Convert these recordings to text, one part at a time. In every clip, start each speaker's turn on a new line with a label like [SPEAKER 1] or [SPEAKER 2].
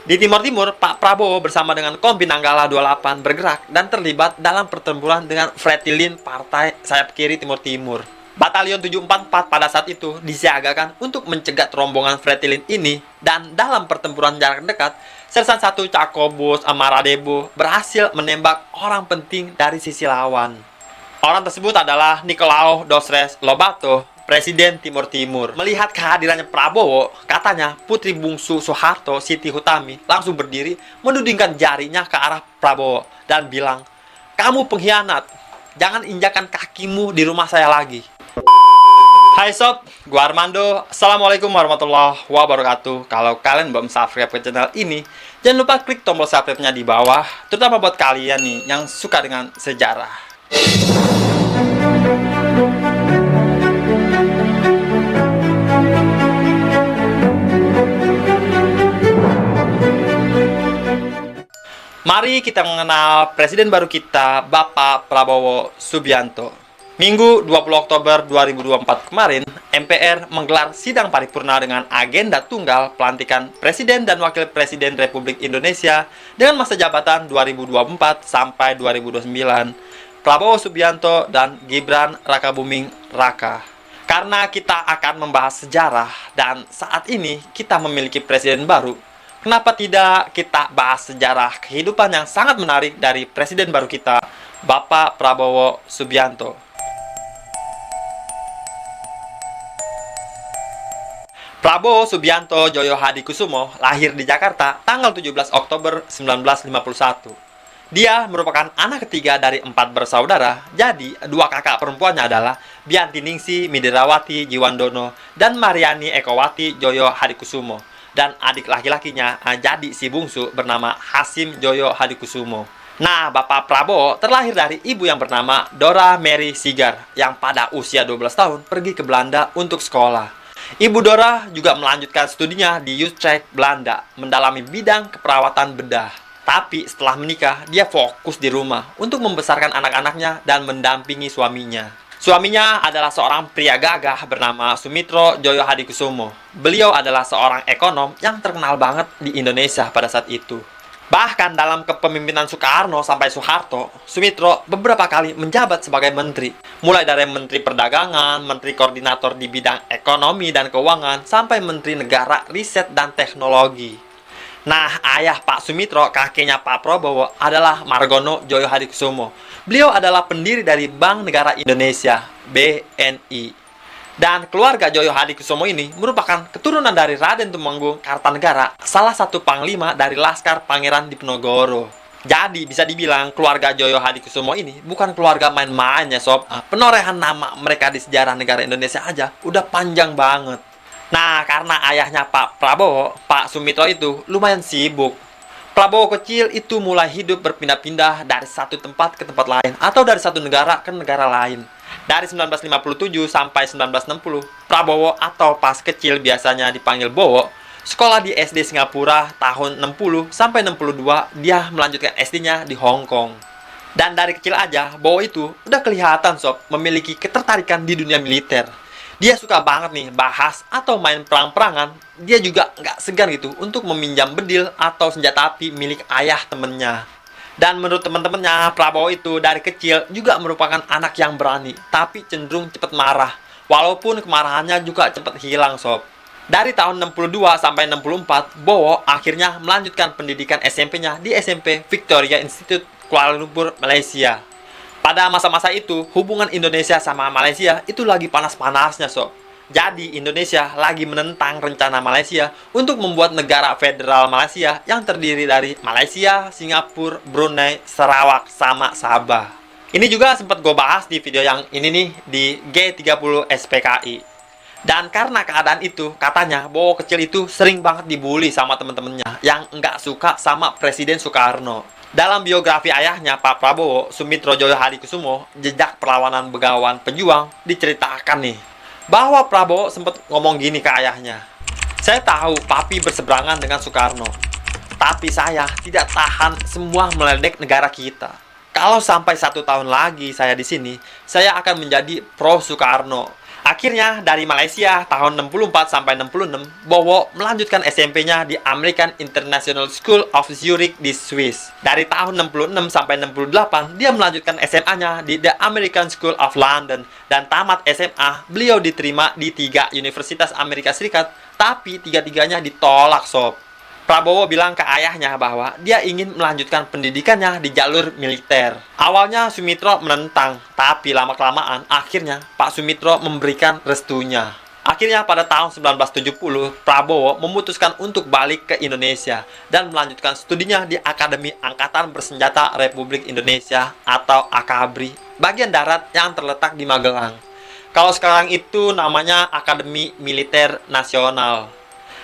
[SPEAKER 1] Di Timur Timur, Pak Prabowo bersama dengan Kompi Nanggala 28 bergerak dan terlibat dalam pertempuran dengan Fretilin Partai Sayap Kiri Timur Timur. Batalion 744 pada saat itu disiagakan untuk mencegat rombongan Fretilin ini, dan dalam pertempuran jarak dekat, Sersan 1 Cakobus Amaradebo berhasil menembak orang penting dari sisi lawan. Orang tersebut adalah Nicolau Dosres Lobato, Presiden Timur Timur. Melihat kehadirannya Prabowo, katanya putri bungsu Soeharto, Siti Hutami, langsung berdiri menudingkan jarinya ke arah Prabowo dan bilang, "Kamu pengkhianat, jangan injakan kakimu di rumah saya lagi." Hai sob, gua Armando. Assalamualaikum warahmatullahi wabarakatuh. Kalau kalian belum subscribe ke channel ini, jangan lupa klik tombol subscribe-nya di bawah, terutama buat kalian nih yang suka dengan sejarah. Mari kita mengenal Presiden baru kita, Bapak Prabowo Subianto. Minggu 20 Oktober 2024 kemarin, MPR menggelar sidang paripurna dengan agenda tunggal pelantikan Presiden dan Wakil Presiden Republik Indonesia dengan masa jabatan 2024 sampai 2029, Prabowo Subianto dan Gibran Rakabuming Raka. Karena kita akan membahas sejarah dan saat ini kita memiliki presiden baru, kenapa tidak kita bahas sejarah kehidupan yang sangat menarik dari presiden baru kita, Bapak Prabowo Subianto. Prabowo Subianto Joyo Hadikusumo lahir di Jakarta tanggal 17 Oktober 1951. Dia merupakan anak ketiga dari 4 bersaudara, jadi 2 kakak perempuannya adalah Bianti Ningsi Midirawati Jiwandono dan Mariani Ekowati Joyo Hadikusumo. Dan adik laki-lakinya jadi si bungsu bernama Hasim Joyo Hadikusumo. Nah, Bapak Prabowo terlahir dari ibu yang bernama Dora Mary Sigar yang pada usia 12 tahun pergi ke Belanda untuk sekolah. Ibu Dora juga melanjutkan studinya di Utrecht, Belanda, mendalami bidang keperawatan bedah. Tapi setelah menikah, dia fokus di rumah untuk membesarkan anak-anaknya dan mendampingi suaminya. Suaminya adalah seorang pria gagah bernama Sumitro Joyo Hadikusumo. Beliau adalah seorang ekonom yang terkenal banget di Indonesia pada saat itu. Bahkan dalam kepemimpinan Soekarno sampai Soeharto, Sumitro beberapa kali menjabat sebagai menteri. Mulai dari menteri perdagangan, menteri koordinator di bidang ekonomi dan keuangan, sampai menteri negara riset dan teknologi. Nah, ayah Pak Sumitro, kakeknya Pak Prabowo, adalah Margono Joyo Hadikusumo. Beliau adalah pendiri dari Bank Negara Indonesia, BNI. Dan keluarga Joyo Hadikusumo ini merupakan keturunan dari Raden Tumenggung Kartanegara, salah satu panglima dari Laskar Pangeran Diponegoro. Jadi bisa dibilang keluarga Joyo Hadikusumo ini bukan keluarga main-main ya sob. Penorehan nama mereka di sejarah negara Indonesia aja udah panjang banget. Nah, karena ayahnya Pak Prabowo, Pak Sumitro itu lumayan sibuk. Prabowo kecil itu mulai hidup berpindah-pindah dari satu tempat ke tempat lain atau dari satu negara ke negara lain. Dari 1957 sampai 1960, Prabowo atau pas kecil biasanya dipanggil Bowo, sekolah di SD Singapura tahun 60 sampai 62, dia melanjutkan SD-nya di Hong Kong. Dan dari kecil aja, Bowo itu udah kelihatan sob memiliki ketertarikan di dunia militer. Dia suka banget nih bahas atau main perang-perangan. Dia juga nggak segan gitu untuk meminjam bedil atau senjata api milik ayah temennya. Dan menurut teman-temannya, Prabowo itu dari kecil juga merupakan anak yang berani, tapi cenderung cepat marah. Walaupun kemarahannya juga cepat hilang sob. Dari tahun 62 sampai 64, Bowo akhirnya melanjutkan pendidikan SMP-nya di SMP Victoria Institute, Kuala Lumpur, Malaysia. Pada masa-masa itu, hubungan Indonesia sama Malaysia itu lagi panas-panasnya sob. Jadi Indonesia lagi menentang rencana Malaysia untuk membuat negara federal Malaysia yang terdiri dari Malaysia, Singapura, Brunei, Sarawak, sama Sabah. Ini juga sempat gue bahas di video yang ini nih di G30 SPKI. Dan karena keadaan itu, katanya Bowo kecil itu sering banget dibully sama temen-temennya yang nggak suka sama Presiden Soekarno. Dalam biografi ayahnya, Pak Prabowo Sumitro Joyo Hadikusumo, jejak perlawanan begawan pejuang, diceritakan nih bahwa Prabowo sempat ngomong gini ke ayahnya, "Saya tahu papi berseberangan dengan Soekarno, tapi saya tidak tahan semua meledek negara kita. Kalau sampai 1 tahun lagi saya di sini, saya akan menjadi pro Soekarno. Akhirnya dari Malaysia tahun 64 sampai 66, Bowo melanjutkan SMP-nya di American International School of Zurich di Swiss. Dari tahun 66 sampai 68, dia melanjutkan SMA-nya di The American School of London. Dan tamat SMA, beliau diterima di 3 universitas Amerika Serikat, tapi tiga-tiganya ditolak, sob. Prabowo bilang ke ayahnya bahwa dia ingin melanjutkan pendidikannya di jalur militer. Awalnya Sumitro menentang, tapi lama-kelamaan akhirnya Pak Sumitro memberikan restunya. Akhirnya pada tahun 1970, Prabowo memutuskan untuk balik ke Indonesia dan melanjutkan studinya di Akademi Angkatan Bersenjata Republik Indonesia atau AKABRI, bagian darat yang terletak di Magelang. Kalau sekarang itu namanya Akademi Militer Nasional.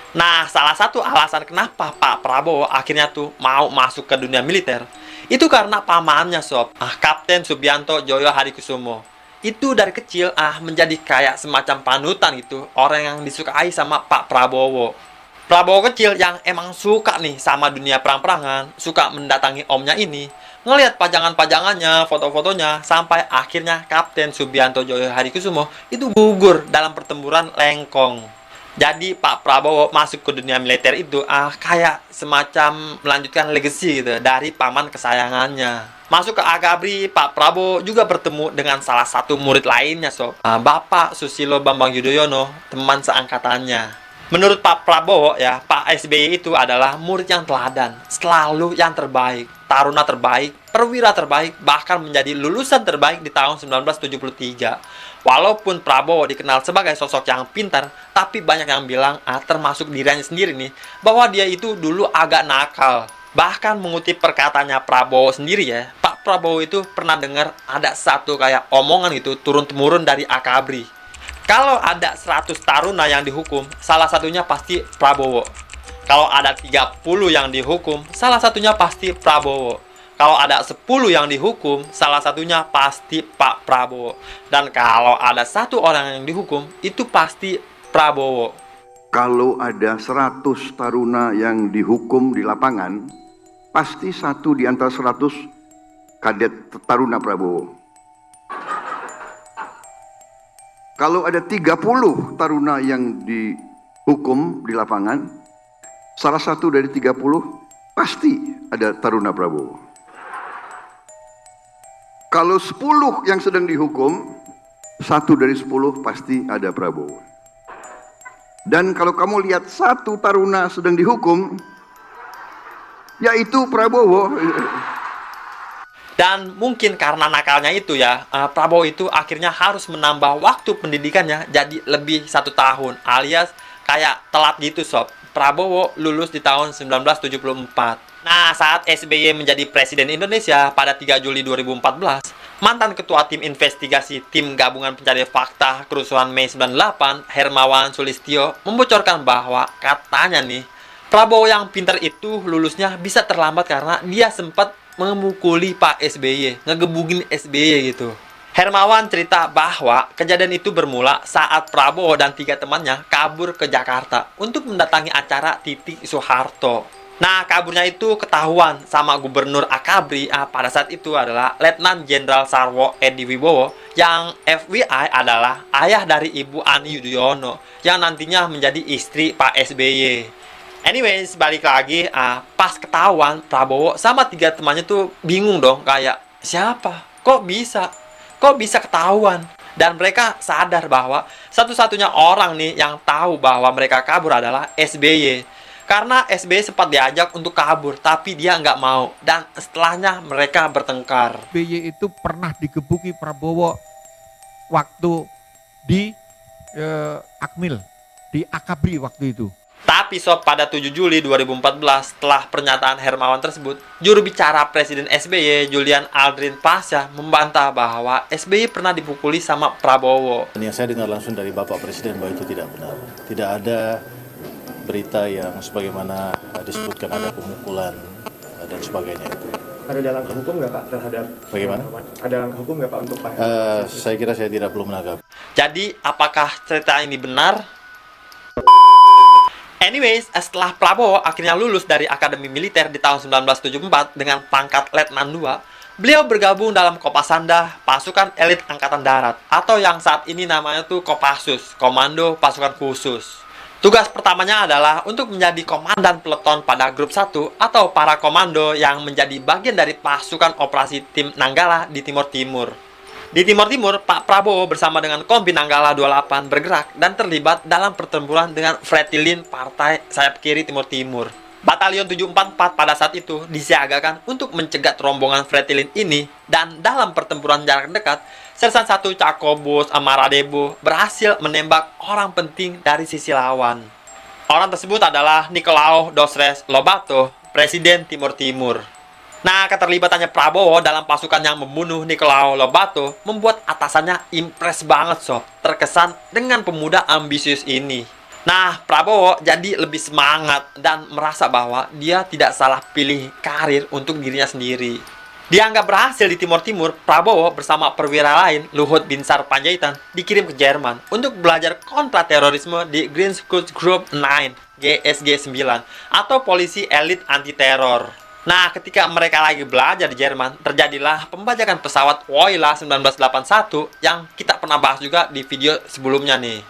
[SPEAKER 1] Nah, salah satu alasan kenapa Pak Prabowo akhirnya tuh mau masuk ke dunia militer, itu karena pamannya, sob, Kapten Subianto Joyo Hadikusumo. Itu dari kecil menjadi kayak semacam panutan gitu, orang yang disukai sama Pak Prabowo. Prabowo kecil yang emang suka nih sama dunia perang-perangan, suka mendatangi omnya ini, ngelihat pajangan-pajangannya, foto-fotonya, sampai akhirnya Kapten Subianto Joyo Hadikusumo itu gugur dalam pertempuran Lengkong. Jadi Pak Prabowo masuk ke dunia militer itu kayak semacam melanjutkan legacy gitu dari paman kesayangannya. Masuk ke AKABRI, Pak Prabowo juga bertemu dengan salah satu murid lainnya, sob. Bapak Susilo Bambang Yudhoyono, teman seangkatannya. Menurut Pak Prabowo ya, Pak SBY itu adalah murid yang teladan, selalu yang terbaik, taruna terbaik, perwira terbaik, bahkan menjadi lulusan terbaik di tahun 1973. Walaupun Prabowo dikenal sebagai sosok yang pintar, tapi banyak yang bilang, termasuk dirinya sendiri nih, bahwa dia itu dulu agak nakal. Bahkan mengutip perkataannya Prabowo sendiri ya, Pak Prabowo itu pernah dengar ada satu kayak omongan itu turun-temurun dari AKABRI. Kalau ada 100 taruna yang dihukum, salah satunya pasti Prabowo. Kalau ada 30 yang dihukum, salah satunya pasti Prabowo. Kalau ada 10 yang dihukum, salah satunya pasti Pak Prabowo. Dan kalau ada 1 orang yang dihukum, itu pasti Prabowo.
[SPEAKER 2] Kalau ada 100 taruna yang dihukum di lapangan, pasti 1 di antara 100 kadet taruna Prabowo. Kalau ada 30 taruna yang dihukum di lapangan, salah satu dari 30 pasti ada taruna Prabowo. Kalau 10 yang sedang dihukum, 1 dari 10 pasti ada Prabowo. Dan kalau kamu lihat 1 taruna sedang dihukum, yaitu Prabowo.
[SPEAKER 1] Dan mungkin karena nakalnya itu ya, Prabowo itu akhirnya harus menambah waktu pendidikannya jadi lebih 1 tahun, alias kayak telat gitu, sob. Prabowo lulus di tahun 1974. Nah, saat SBY menjadi Presiden Indonesia pada 3 Juli 2014, mantan Ketua Tim Investigasi Tim Gabungan Pencari Fakta Kerusuhan Mei 98, Hermawan Sulistyo, membocorkan bahwa katanya nih, Prabowo yang pintar itu lulusnya bisa terlambat karena dia sempat memukuli Pak SBY, ngegebugin SBY gitu. Hermawan cerita bahwa kejadian itu bermula saat Prabowo dan 3 temannya kabur ke Jakarta untuk mendatangi acara Titik Soeharto. Nah, kaburnya itu ketahuan sama Gubernur AKABRI pada saat itu adalah Letnan Jenderal Sarwo Edi Wibowo, yang FYI adalah ayah dari Ibu Ani Yudhoyono yang nantinya menjadi istri Pak SBY. Anyways, balik lagi, pas ketahuan Prabowo sama 3 temannya tuh bingung dong, kayak siapa? Kok bisa ketahuan? Dan mereka sadar bahwa satu-satunya orang nih yang tahu bahwa mereka kabur adalah SBY. Karena SBY sempat diajak untuk kabur, tapi dia nggak mau. Dan setelahnya mereka bertengkar.
[SPEAKER 3] SBY itu pernah digebuki Prabowo waktu di Akmil, di AKABRI waktu itu.
[SPEAKER 1] Tapi sob, pada 7 Juli 2014, setelah pernyataan Hermawan tersebut, juru bicara Presiden SBY, Julian Aldrin Pasha, membantah bahwa SBY pernah dipukuli sama Prabowo.
[SPEAKER 4] Yang saya dengar langsung dari Bapak Presiden bahwa itu tidak benar. Tidak ada berita yang sebagaimana disebutkan ada pemukulan dan sebagainya itu.
[SPEAKER 5] Ada langkah hukum nggak Pak terhadap?
[SPEAKER 4] Bagaimana?
[SPEAKER 5] Ada langkah hukum nggak Pak untuk Pak?
[SPEAKER 4] Saya kira saya tidak perlu menanggapi.
[SPEAKER 1] Jadi, apakah cerita ini benar? Anyways, setelah Prabowo akhirnya lulus dari Akademi Militer di tahun 1974 dengan pangkat Letnan II, Beliau bergabung dalam Kopasanda, pasukan elit Angkatan Darat, atau yang saat ini namanya tuh Kopassus, Komando Pasukan Khusus. Tugas pertamanya adalah untuk menjadi komandan peleton pada grup 1 atau para komando yang menjadi bagian dari pasukan operasi tim Nanggala di Timur Timur. Di Timur Timur, Pak Prabowo bersama dengan Kompi Nanggala 28 bergerak dan terlibat dalam pertempuran dengan Fretilin Partai Sayap Kiri Timur Timur. Batalion 744 pada saat itu disiagakan untuk mencegat rombongan Fretilin ini, dan dalam pertempuran jarak dekat, Sersan 1 Cakobus Amaradebo berhasil menembak orang penting dari sisi lawan. Orang tersebut adalah Nicolau Dosres Lobato, Presiden Timur Timur. Nah, keterlibatannya Prabowo dalam pasukan yang membunuh Nicolau Lobato membuat atasannya impress banget sob, terkesan dengan pemuda ambisius ini. Nah, Prabowo jadi lebih semangat dan merasa bahwa dia tidak salah pilih karir untuk dirinya sendiri. Dianggap berhasil di Timur Timur, Prabowo bersama perwira lain, Luhut Binsar Panjaitan, dikirim ke Jerman untuk belajar kontraterorisme di Grenzschutzgruppe 9, GSG 9, atau polisi elit anti-teror. Nah, ketika mereka lagi belajar di Jerman, terjadilah pembajakan pesawat Woyla 1981 yang kita pernah bahas juga di video sebelumnya nih.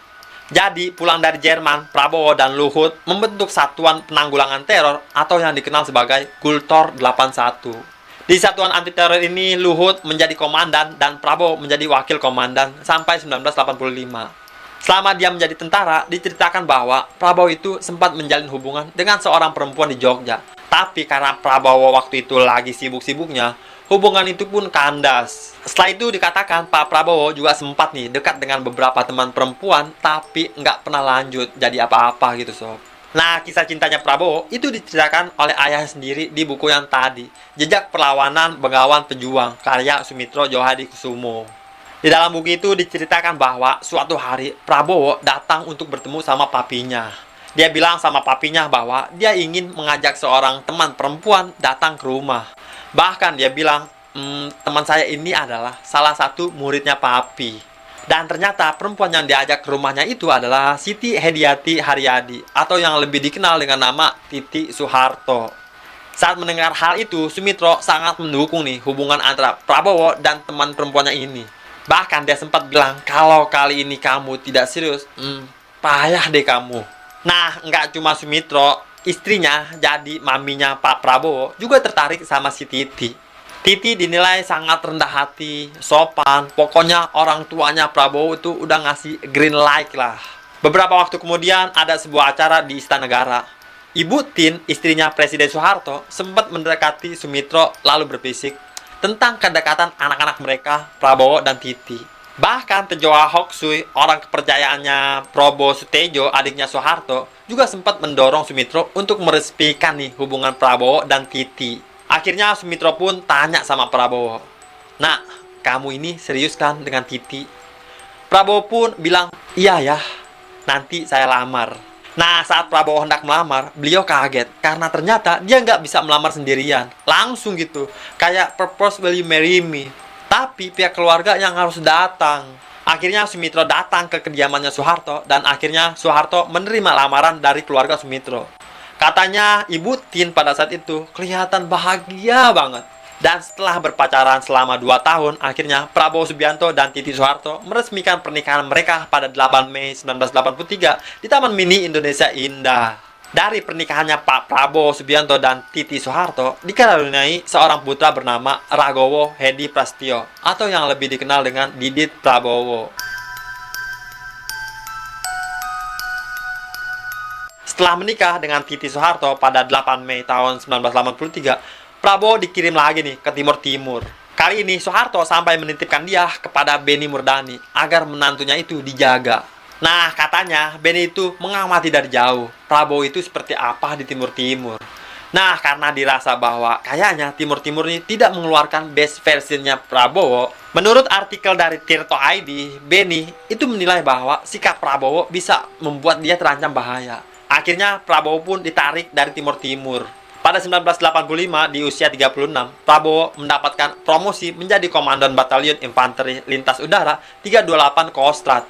[SPEAKER 1] Jadi, pulang dari Jerman, Prabowo dan Luhut membentuk Satuan Penanggulangan Teror atau yang dikenal sebagai Gultor 81. Di satuan anti-teror ini, Luhut menjadi komandan dan Prabowo menjadi wakil komandan sampai 1985. Selama dia menjadi tentara, diceritakan bahwa Prabowo itu sempat menjalin hubungan dengan seorang perempuan di Jogja. Tapi karena Prabowo waktu itu lagi sibuk-sibuknya, hubungan itu pun kandas. Setelah itu dikatakan Pak Prabowo juga sempat nih dekat dengan beberapa teman perempuan, tapi nggak pernah lanjut jadi apa-apa gitu sob. Nah, kisah cintanya Prabowo itu diceritakan oleh ayahnya sendiri di buku yang tadi, Jejak Perlawanan Bengawan Pejuang, karya Sumitro Djohadikusumo. Di dalam buku itu diceritakan bahwa suatu hari Prabowo datang untuk bertemu sama papinya. Dia bilang sama papinya bahwa dia ingin mengajak seorang teman perempuan datang ke rumah. Bahkan dia bilang, teman saya ini adalah salah satu muridnya papi. Dan ternyata perempuan yang diajak ke rumahnya itu adalah Siti Hediati Haryadi, atau yang lebih dikenal dengan nama Titi Soeharto. Saat mendengar hal itu, Sumitro sangat mendukung nih hubungan antara Prabowo dan teman perempuannya ini. Bahkan dia sempat bilang, kalau kali ini kamu tidak serius, payah deh kamu. Nah, nggak cuma Sumitro, istrinya jadi maminya Pak Prabowo juga tertarik sama si Titi. Titi dinilai sangat rendah hati, sopan, pokoknya orang tuanya Prabowo itu udah ngasih green light lah. Beberapa waktu kemudian ada sebuah acara di Istana Negara. Ibu Tin, istrinya Presiden Soeharto, sempat mendekati Sumitro lalu berbisik tentang kedekatan anak-anak mereka, Prabowo dan Titi. Bahkan Tejoa Hoksui, orang kepercayaannya Probo Sutejo, adiknya Soeharto, juga sempat mendorong Sumitro untuk meresmikan nih hubungan Prabowo dan Titi. Akhirnya Sumitro pun tanya sama Prabowo, "Nak, kamu ini serius kan dengan Titi?" Prabowo pun bilang, "Iya ya, nanti saya lamar." Nah, saat Prabowo hendak melamar, beliau kaget karena ternyata dia nggak bisa melamar sendirian. Langsung gitu, kayak "Purpose will you marry me?" Tapi pihak keluarga yang harus datang. Akhirnya Sumitro datang ke kediamannya Soeharto, dan akhirnya Soeharto menerima lamaran dari keluarga Sumitro. Katanya Ibu Tin pada saat itu kelihatan bahagia banget. Dan setelah berpacaran selama 2 tahun, akhirnya Prabowo Subianto dan Titi Soeharto meresmikan pernikahan mereka pada 8 Mei 1983 di Taman Mini Indonesia Indah. Dari pernikahannya Pak Prabowo Subianto dan Titi Soeharto dikaruniai seorang putra bernama Ragowo Hedi Prastio, atau yang lebih dikenal dengan Didit Prabowo. Setelah menikah dengan Titi Soeharto pada 8 Mei tahun 1983, Prabowo dikirim lagi nih ke Timur Timur. Kali ini Soeharto sampai menitipkan dia kepada Beni Murdani agar menantunya itu dijaga. Nah, katanya Beni itu mengamati dari jauh Prabowo itu seperti apa di Timur Timur. Nah, karena dirasa bahwa kayaknya Timur Timur ini tidak mengeluarkan best versionnya Prabowo, menurut artikel dari Tirto ID, Beni itu menilai bahwa sikap Prabowo bisa membuat dia terancam bahaya. Akhirnya Prabowo pun ditarik dari Timur Timur. Pada 1985, di usia 36, Prabowo mendapatkan promosi menjadi Komandan Batalion Infanteri Lintas Udara 328 Kostrad.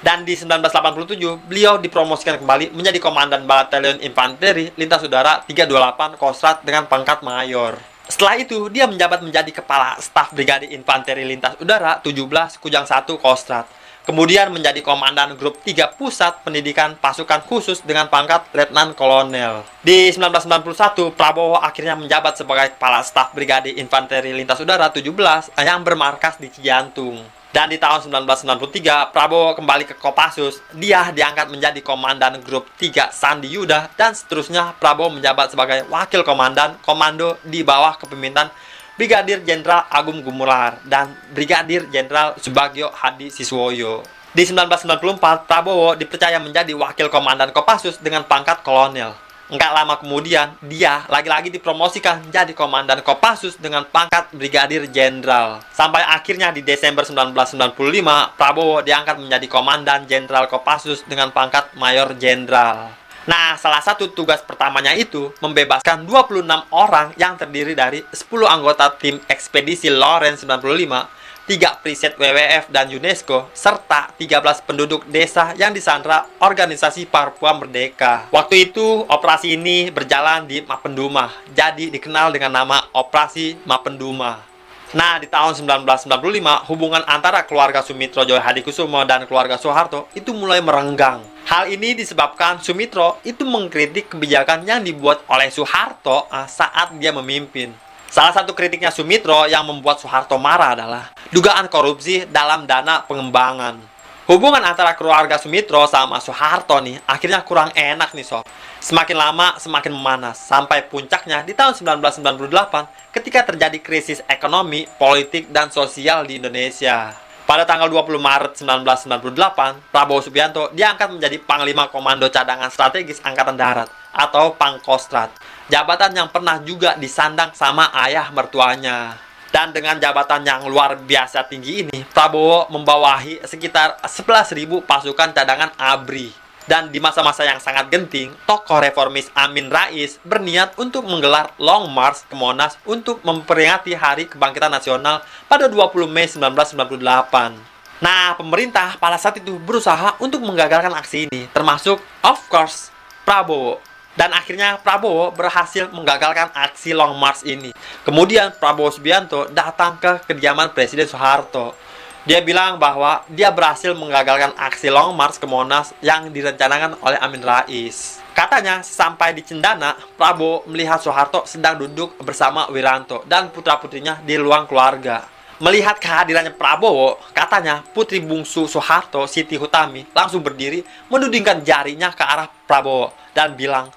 [SPEAKER 1] Dan di 1987, beliau dipromosikan kembali menjadi Komandan Batalion Infanteri Lintas Udara 328 Kostrad dengan pangkat mayor. Setelah itu, dia menjabat menjadi Kepala Staf Brigade Infanteri Lintas Udara 17 Kujang 1 Kostrad. Kemudian menjadi Komandan Grup 3 Pusat Pendidikan Pasukan Khusus dengan pangkat Letnan Kolonel. Di 1991, Prabowo akhirnya menjabat sebagai Kepala Staf Brigade Infanteri Lintas Udara 17 yang bermarkas di Cijantung. Dan di tahun 1993, Prabowo kembali ke Kopassus. Dia diangkat menjadi Komandan Grup 3 Sandi Yuda, dan seterusnya Prabowo menjabat sebagai Wakil Komandan Komando di bawah kepemimpinan Brigadir Jenderal Agung Gumelar dan Brigadir Jenderal Subagio Hadi Siswoyo. Di 1994, Prabowo dipercaya menjadi Wakil Komandan Kopassus dengan pangkat Kolonel. Enggak lama kemudian, dia lagi-lagi dipromosikan menjadi Komandan Kopassus dengan pangkat Brigadir Jenderal. Sampai akhirnya di Desember 1995, Prabowo diangkat menjadi Komandan Jenderal Kopassus dengan pangkat Mayor Jenderal. Nah, salah satu tugas pertamanya itu membebaskan 26 orang yang terdiri dari 10 anggota tim ekspedisi Lawrence 95, 3 preset WWF dan UNESCO, serta 13 penduduk desa yang disandra organisasi Papua Merdeka. Waktu itu, operasi ini berjalan di Mapenduma, jadi dikenal dengan nama Operasi Mapenduma. Nah, di tahun 1995, hubungan antara keluarga Sumitro Joyo Hadikusumo dan keluarga Soeharto itu mulai merenggang. Hal ini disebabkan Sumitro itu mengkritik kebijakan yang dibuat oleh Soeharto saat dia memimpin. Salah satu kritiknya Sumitro yang membuat Soeharto marah adalah dugaan korupsi dalam dana pengembangan. Hubungan antara keluarga Sumitro sama Soeharto nih akhirnya kurang enak nih sob. Semakin lama semakin memanas, sampai puncaknya di tahun 1998 ketika terjadi krisis ekonomi, politik, dan sosial di Indonesia. Pada tanggal 20 Maret 1998, Prabowo Subianto diangkat menjadi Panglima Komando Cadangan Strategis Angkatan Darat atau Pangkostrat. Jabatan yang pernah juga disandang sama ayah mertuanya. Dan dengan jabatan yang luar biasa tinggi ini, Prabowo membawahi sekitar 11.000 pasukan cadangan ABRI. Dan di masa-masa yang sangat genting, tokoh reformis Amin Rais berniat untuk menggelar Long March ke Monas untuk memperingati Hari Kebangkitan Nasional pada 20 Mei 1998. Nah, pemerintah pada saat itu berusaha untuk menggagalkan aksi ini, termasuk, of course, Prabowo. Dan akhirnya Prabowo berhasil menggagalkan aksi Long March ini. Kemudian Prabowo Subianto datang ke kediaman Presiden Soeharto. Dia bilang bahwa dia berhasil menggagalkan aksi Long March ke Monas yang direncanakan oleh Amin Rais. Katanya, sampai di Cendana, Prabowo melihat Soeharto sedang duduk bersama Wiranto dan putra-putrinya di ruang keluarga. Melihat kehadirannya Prabowo, katanya putri bungsu Soeharto, Siti Hutami, langsung berdiri menudingkan jarinya ke arah Prabowo dan bilang,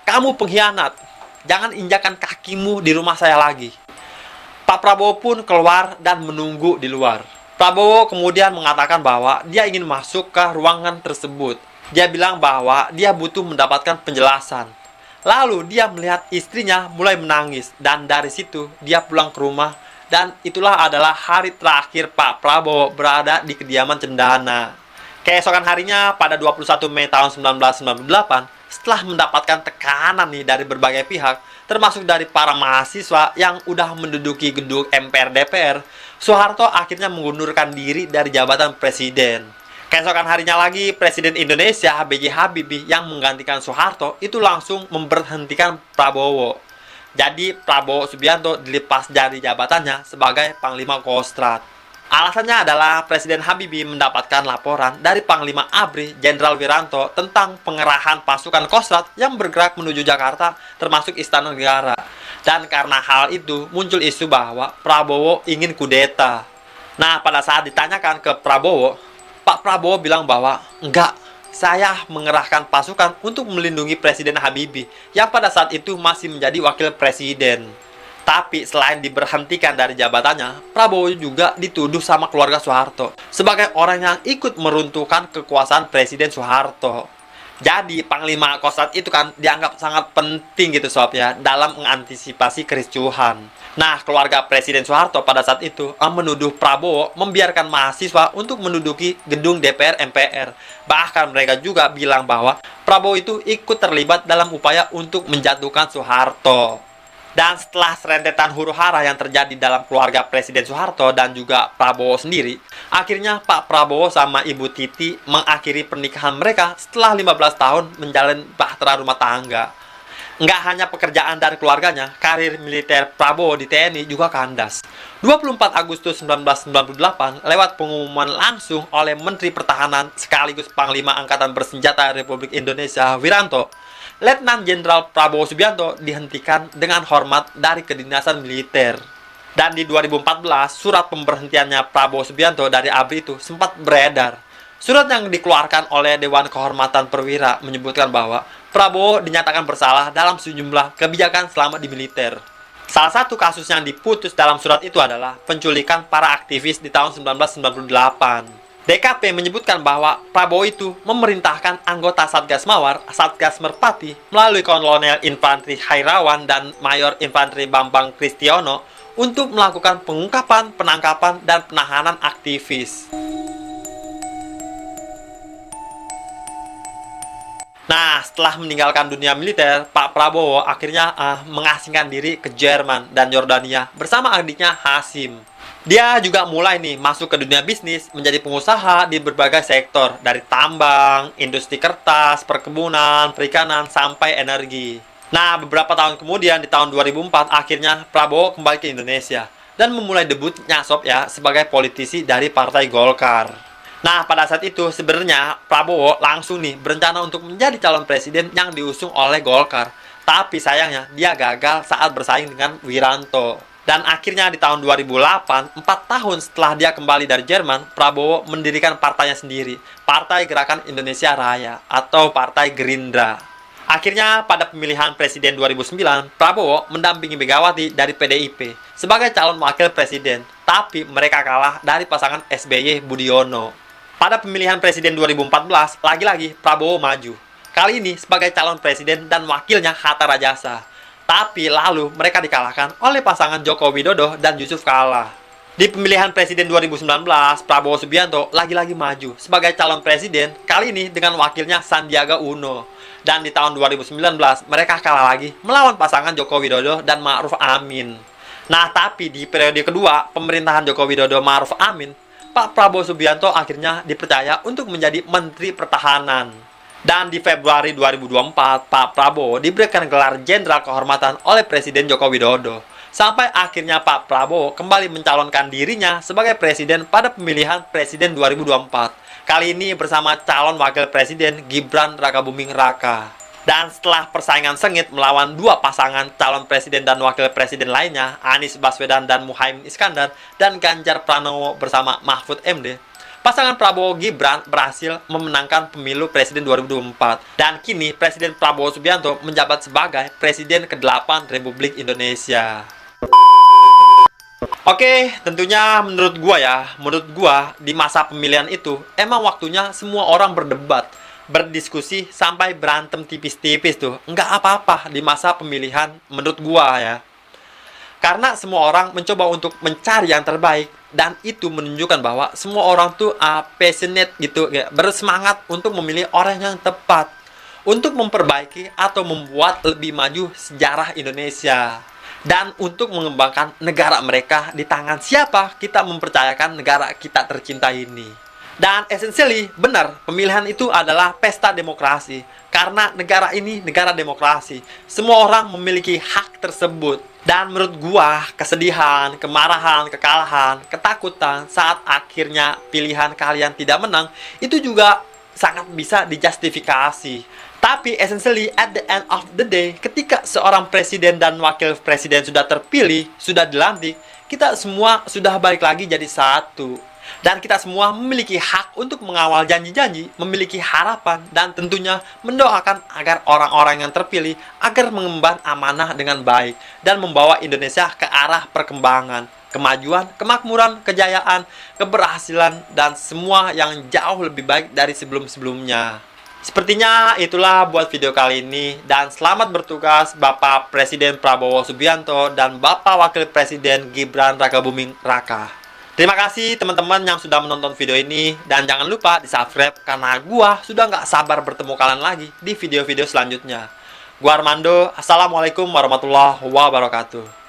[SPEAKER 1] "Kamu pengkhianat, jangan injakan kakimu di rumah saya lagi." Pak Prabowo pun keluar dan menunggu di luar. Prabowo kemudian mengatakan bahwa dia ingin masuk ke ruangan tersebut. Dia bilang bahwa dia butuh mendapatkan penjelasan. Lalu dia melihat istrinya mulai menangis, dan dari situ dia pulang ke rumah, dan itulah adalah hari terakhir Pak Prabowo berada di kediaman Cendana. Keesokan harinya pada 21 Mei tahun 1998, setelah mendapatkan tekanan nih dari berbagai pihak, termasuk dari para mahasiswa yang udah menduduki gedung MPR DPR, Soeharto akhirnya mengundurkan diri dari jabatan presiden. Keesokan harinya lagi, Presiden Indonesia B.J. Habibie yang menggantikan Soeharto itu langsung memberhentikan Prabowo. Jadi Prabowo Subianto dilepas dari jabatannya sebagai Panglima Kostrad. Alasannya adalah Presiden Habibie mendapatkan laporan dari Panglima ABRI Jenderal Wiranto tentang pengerahan pasukan Kostrad yang bergerak menuju Jakarta termasuk Istana Negara. Dan karena hal itu muncul isu bahwa Prabowo ingin kudeta. Nah, pada saat ditanyakan ke Prabowo, Pak Prabowo bilang bahwa enggak, saya mengerahkan pasukan untuk melindungi Presiden Habibie yang pada saat itu masih menjadi wakil presiden. Tapi selain diberhentikan dari jabatannya, Prabowo juga dituduh sama keluarga Soeharto sebagai orang yang ikut meruntuhkan kekuasaan Presiden Soeharto. Jadi Panglima Kostrad itu kan dianggap sangat penting gitu sob ya dalam mengantisipasi kericuhan. Nah, keluarga Presiden Soeharto pada saat itu menuduh Prabowo membiarkan mahasiswa untuk menduduki gedung DPR MPR. Bahkan mereka juga bilang bahwa Prabowo itu ikut terlibat dalam upaya untuk menjatuhkan Soeharto. Dan setelah serentetan huru-hara yang terjadi dalam keluarga Presiden Soeharto dan juga Prabowo sendiri, akhirnya Pak Prabowo sama Ibu Titi mengakhiri pernikahan mereka setelah 15 tahun menjalin bahtera rumah tangga. Nggak hanya pekerjaan dan keluarganya, karir militer Prabowo di TNI juga kandas. 24 Agustus 1998, lewat pengumuman langsung oleh Menteri Pertahanan sekaligus Panglima Angkatan Bersenjata Republik Indonesia Wiranto, Letnan Jenderal Prabowo Subianto dihentikan dengan hormat dari kedinasan militer. Dan di 2014, surat pemberhentiannya Prabowo Subianto dari ABRI itu sempat beredar. Surat yang dikeluarkan oleh Dewan Kehormatan Perwira menyebutkan bahwa Prabowo dinyatakan bersalah dalam sejumlah kebijakan selama di militer. Salah satu kasus yang diputus dalam surat itu adalah penculikan para aktivis di tahun 1998. DKP menyebutkan bahwa Prabowo itu memerintahkan anggota Satgas Mawar, Satgas Merpati, melalui Kolonel Infanteri Hairawan dan Mayor Infanteri Bambang Kristiono untuk melakukan pengungkapan, penangkapan, dan penahanan aktivis. Nah, setelah meninggalkan dunia militer, Pak Prabowo akhirnya mengasingkan diri ke Jerman dan Yordania bersama adiknya Hasim. Dia juga mulai nih masuk ke dunia bisnis, menjadi pengusaha di berbagai sektor, dari tambang, industri kertas, perkebunan, perikanan, sampai energi. Nah, beberapa tahun kemudian di tahun 2004 akhirnya Prabowo kembali ke Indonesia dan memulai debut nyasop ya sebagai politisi dari Partai Golkar. Nah, pada saat itu sebenarnya Prabowo langsung nih berencana untuk menjadi calon presiden yang diusung oleh Golkar. Tapi sayangnya dia gagal saat bersaing dengan Wiranto. Dan akhirnya di tahun 2008, 4 tahun setelah dia kembali dari Jerman, Prabowo mendirikan partainya sendiri, Partai Gerakan Indonesia Raya atau Partai Gerindra. Akhirnya pada pemilihan presiden 2009, Prabowo mendampingi Megawati dari PDIP sebagai calon wakil presiden, tapi mereka kalah dari pasangan SBY Budiono. Pada pemilihan presiden 2014, lagi-lagi Prabowo maju. Kali ini sebagai calon presiden dan wakilnya Hatta Rajasa. Tapi lalu mereka dikalahkan oleh pasangan Joko Widodo dan Yusuf Kala. Di pemilihan presiden 2019, Prabowo Subianto lagi-lagi maju sebagai calon presiden, kali ini dengan wakilnya Sandiaga Uno. Dan di tahun 2019, mereka kalah lagi melawan pasangan Joko Widodo dan Ma'ruf Amin. Nah, tapi di periode kedua pemerintahan Joko Widodo Ma'ruf Amin, Pak Prabowo Subianto akhirnya dipercaya untuk menjadi Menteri Pertahanan. Dan di Februari 2024, Pak Prabowo diberikan gelar Jenderal Kehormatan oleh Presiden Joko Widodo. Sampai akhirnya Pak Prabowo kembali mencalonkan dirinya sebagai presiden pada pemilihan presiden 2024. Kali ini bersama calon wakil presiden Gibran Rakabuming Raka. Dan setelah persaingan sengit melawan dua pasangan calon presiden dan wakil presiden lainnya, Anies Baswedan dan Muhaimin Iskandar, dan Ganjar Pranowo bersama Mahfud MD, pasangan Prabowo Gibran berhasil memenangkan pemilu presiden 2024. Dan kini Presiden Prabowo Subianto menjabat sebagai Presiden ke-8 Republik Indonesia. Oke, tentunya menurut gua di masa pemilihan itu emang waktunya semua orang berdebat, berdiskusi sampai berantem tipis-tipis tuh. Nggak apa-apa di masa pemilihan menurut gua ya. Karena semua orang mencoba untuk mencari yang terbaik, dan itu menunjukkan bahwa semua orang tuh passionate gitu, ya, bersemangat untuk memilih orang yang tepat untuk memperbaiki atau membuat lebih maju sejarah Indonesia. Dan untuk mengembangkan negara mereka di tangan siapa kita mempercayakan negara kita tercinta ini. Dan essentially, benar, pemilihan itu adalah pesta demokrasi. Karena negara ini negara demokrasi. Semua orang memiliki hak tersebut. Dan menurut gua, kesedihan, kemarahan, kekalahan, ketakutan saat akhirnya pilihan kalian tidak menang, itu juga sangat bisa dijustifikasi. Tapi essentially at the end of the day, ketika seorang presiden dan wakil presiden sudah terpilih, sudah dilantik, kita semua sudah balik lagi jadi satu. Dan kita semua memiliki hak untuk mengawal janji-janji, memiliki harapan, dan tentunya mendoakan agar orang-orang yang terpilih agar mengemban amanah dengan baik dan membawa Indonesia ke arah perkembangan, kemajuan, kemakmuran, kejayaan, keberhasilan, dan semua yang jauh lebih baik dari sebelum-sebelumnya. Sepertinya itulah buat video kali ini, dan selamat bertugas Bapak Presiden Prabowo Subianto dan Bapak Wakil Presiden Gibran Rakabuming Raka. Terima kasih teman-teman yang sudah menonton video ini, dan jangan lupa di-subscribe karena gua sudah nggak sabar bertemu kalian lagi di video-video selanjutnya. Gua Armando, Assalamualaikum warahmatullahi wabarakatuh.